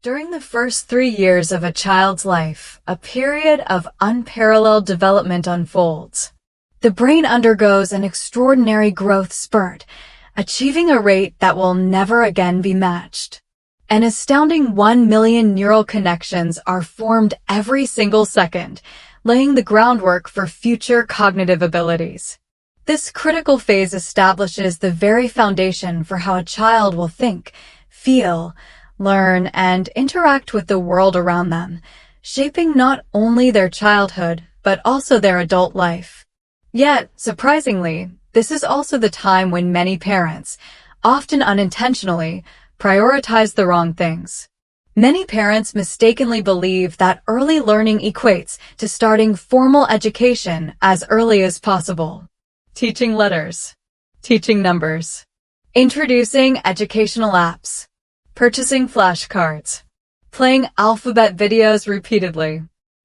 During the first 3 years of a child's life, a period of unparalleled development unfolds. The brain undergoes an extraordinary growth spurt, achieving a rate that will never again be matched. An astounding 1 million neural connections are formed every single second, laying the groundwork for future cognitive abilities. This critical phase establishes the very foundation for how a child will think, feel, learn, and interact with the world around them, shaping not only their childhood, but also their adult life. Yet, surprisingly, this is also the time when many parents, often unintentionally, prioritize the wrong things. Many parents mistakenly believe that early learning equates to starting formal education as early as possible. Teaching letters. Teaching numbers. Introducing educational apps. Purchasing flashcards. Playing alphabet videos repeatedly.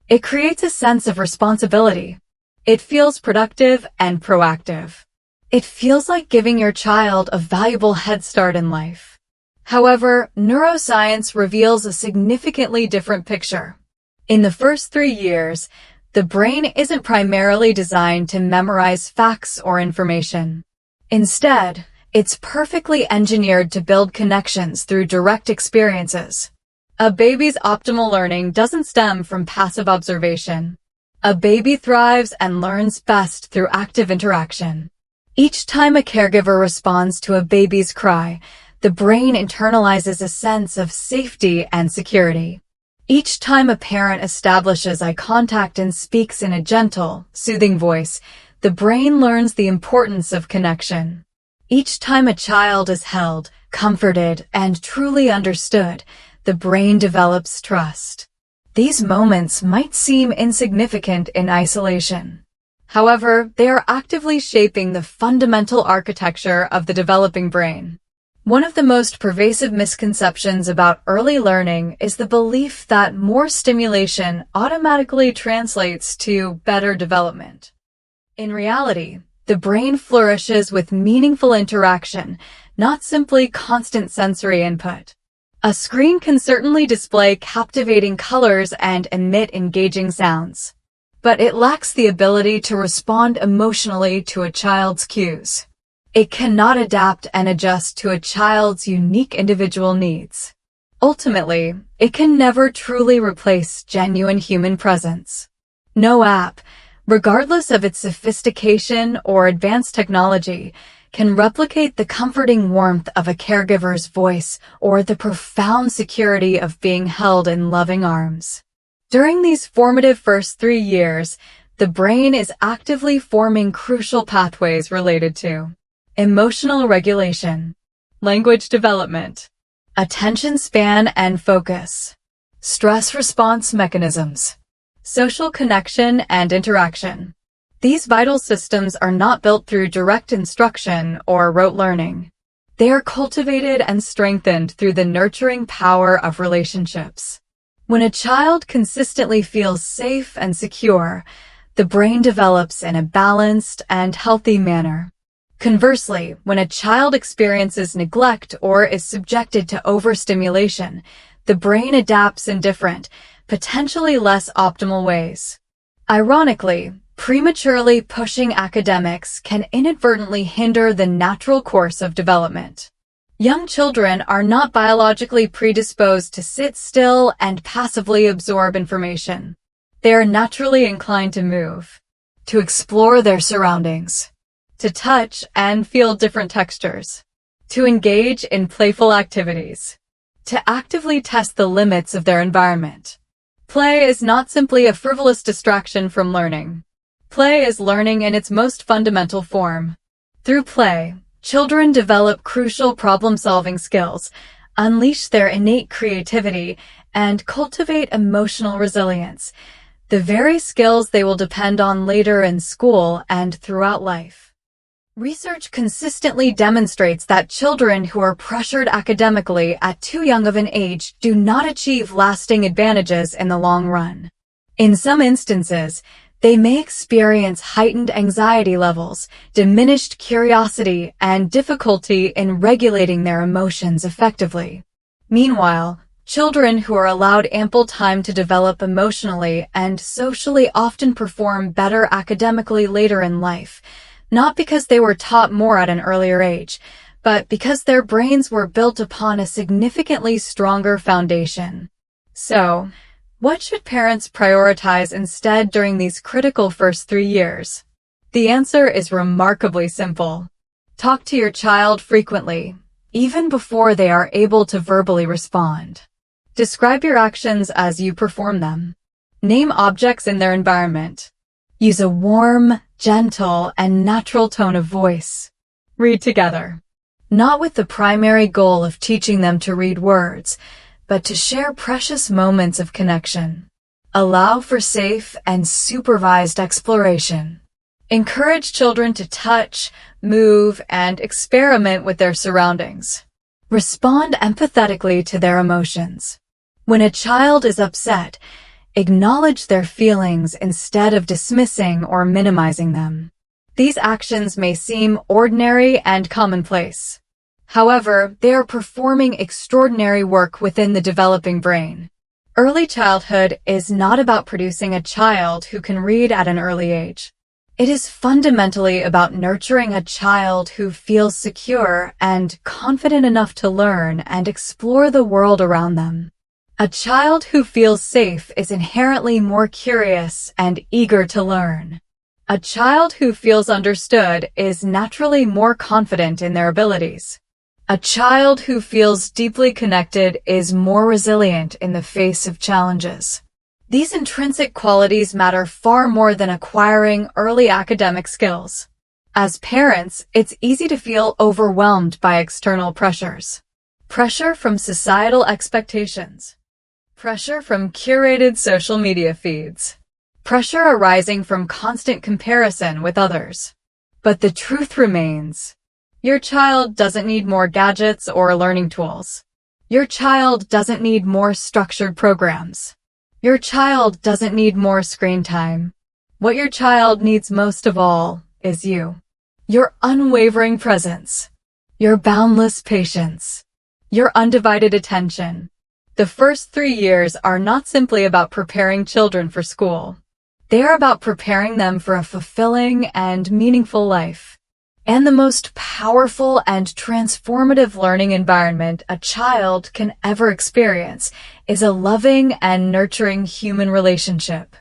It creates a sense of responsibility. It feels productive and proactive. It feels like giving your child a valuable head start in life. However, neuroscience reveals a significantly different picture. In the first 3 years, the brain isn't primarily designed to memorize facts or information. Instead, it's perfectly engineered to build connections through direct experiences. A baby's optimal learning doesn't stem from passive observation. A baby thrives and learns best through active interaction. Each time a caregiver responds to a baby's cry, the brain internalizes a sense of safety and security. Each time a parent establishes eye contact and speaks in a gentle, soothing voice, the brain learns the importance of connection. Each time a child is held, comforted, and truly understood, the brain develops trust. These moments might seem insignificant in isolation. However, they are actively shaping the fundamental architecture of the developing brain. One of the most pervasive misconceptions about early learning is the belief that more stimulation automatically translates to better development. In reality, the brain flourishes with meaningful interaction, not simply constant sensory input. A screen can certainly display captivating colors and emit engaging sounds, but it lacks the ability to respond emotionally to a child's cues. It cannot adapt and adjust to a child's unique individual needs. Ultimately, it can never truly replace genuine human presence. No app, regardless of its sophistication or advanced technology, can replicate the comforting warmth of a caregiver's voice or the profound security of being held in loving arms. During these formative first 3 years, the brain is actively forming crucial pathways related to emotional regulation, language development, attention span and focus, stress response mechanisms, social connection and interaction. These vital systems are not built through direct instruction or rote learning. They are cultivated and strengthened through the nurturing power of relationships. When a child consistently feels safe and secure, the brain develops in a balanced and healthy manner. Conversely, when a child experiences neglect or is subjected to overstimulation, the brain adapts in different, potentially less optimal ways. Ironically, prematurely pushing academics can inadvertently hinder the natural course of development. Young children are not biologically predisposed to sit still and passively absorb information. They are naturally inclined to move, to explore their surroundings, to touch and feel different textures, to engage in playful activities, to actively test the limits of their environment. Play is not simply a frivolous distraction from learning. Play is learning in its most fundamental form. Through play, children develop crucial problem-solving skills, unleash their innate creativity, and cultivate emotional resilience, the very skills they will depend on later in school and throughout life. Research consistently demonstrates that children who are pressured academically at too young of an age do not achieve lasting advantages in the long run. In some instances, they may experience heightened anxiety levels, diminished curiosity, and difficulty in regulating their emotions effectively. Meanwhile, Children who are allowed ample time to develop emotionally and socially often perform better academically later in life, not because they were taught more at an earlier age, but because their brains were built upon a significantly stronger foundation. So, what should parents prioritize instead during these critical first 3 years? The answer is remarkably simple. Talk to your child frequently, even before they are able to verbally respond. Describe your actions as you perform them. Name objects in their environment. Use a warm, gentle, and natural tone of voice. Read together. Not with the primary goal of teaching them to read words, but to share precious moments of connection. Allow for safe and supervised exploration. Encourage children to touch, move, and experiment with their surroundings. Respond empathetically to their emotions. When a child is upset, acknowledge their feelings instead of dismissing or minimizing them. These actions may seem ordinary and commonplace. However, they are performing extraordinary work within the developing brain. Early childhood is not about producing a child who can read at an early age. It is fundamentally about nurturing a child who feels secure and confident enough to learn and explore the world around them. A child who feels safe is inherently more curious and eager to learn. A child who feels understood is naturally more confident in their abilities. A child who feels deeply connected is more resilient in the face of challenges. These intrinsic qualities matter far more than acquiring early academic skills. As parents, it's easy to feel overwhelmed by external pressures. Pressure from societal expectations. Pressure from curated social media feeds. Pressure arising from constant comparison with others. But the truth remains. Your child doesn't need more gadgets or learning tools. Your child doesn't need more structured programs. Your child doesn't need more screen time. What your child needs most of all is you. Your unwavering presence. Your boundless patience. Your undivided attention. The first 3 years are not simply about preparing children for school. They are about preparing them for a fulfilling and meaningful life. And the most powerful and transformative learning environment a child can ever experience is a loving and nurturing human relationship.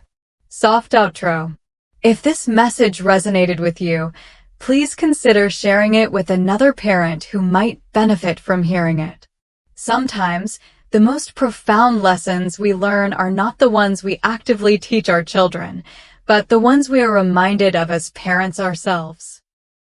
Soft outro. If this message resonated with you, please consider sharing it with another parent who might benefit from hearing it. Sometimes, the most profound lessons we learn are not the ones we actively teach our children, but the ones we are reminded of as parents ourselves.